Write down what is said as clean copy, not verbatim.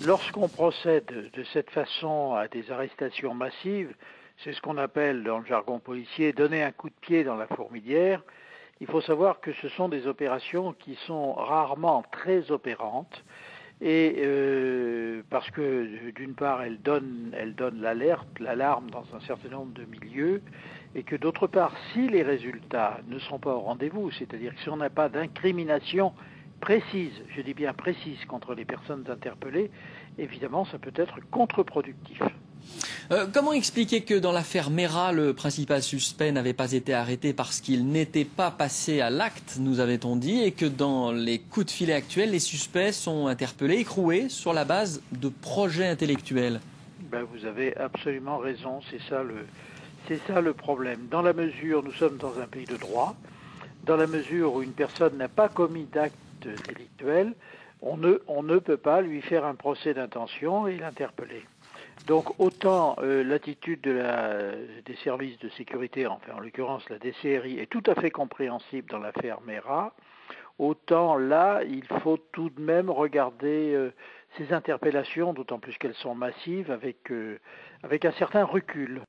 Lorsqu'on procède de cette façon à des arrestations massives, c'est ce qu'on appelle dans le jargon policier donner un coup de pied dans la fourmilière. Il faut savoir que ce sont des opérations qui sont rarement très opérantes et parce que d'une part elles donnent l'alerte, l'alarme dans un certain nombre de milieux et que d'autre part si les résultats ne sont pas au rendez-vous, c'est-à-dire que si on n'a pas d'incrimination précise, je dis bien précise contre les personnes interpellées, évidemment ça peut être contre-productif. Comment expliquer que dans l'affaire Mera, le principal suspect n'avait pas été arrêté parce qu'il n'était pas passé à l'acte, nous avait-on dit, et que dans les coups de filet actuels, les suspects sont interpellés, écroués sur la base de projets intellectuels? Vous avez absolument raison, c'est ça le problème. Dans la mesure, nous sommes dans un pays de droit, dans la mesure où une personne n'a pas commis d'acte délictuel, on ne peut pas lui faire un procès d'intention et l'interpeller. Donc autant l'attitude des services de sécurité, enfin en l'occurrence la DCRI, est tout à fait compréhensible dans l'affaire Mera, autant là il faut tout de même regarder ces interpellations, d'autant plus qu'elles sont massives, avec un certain recul.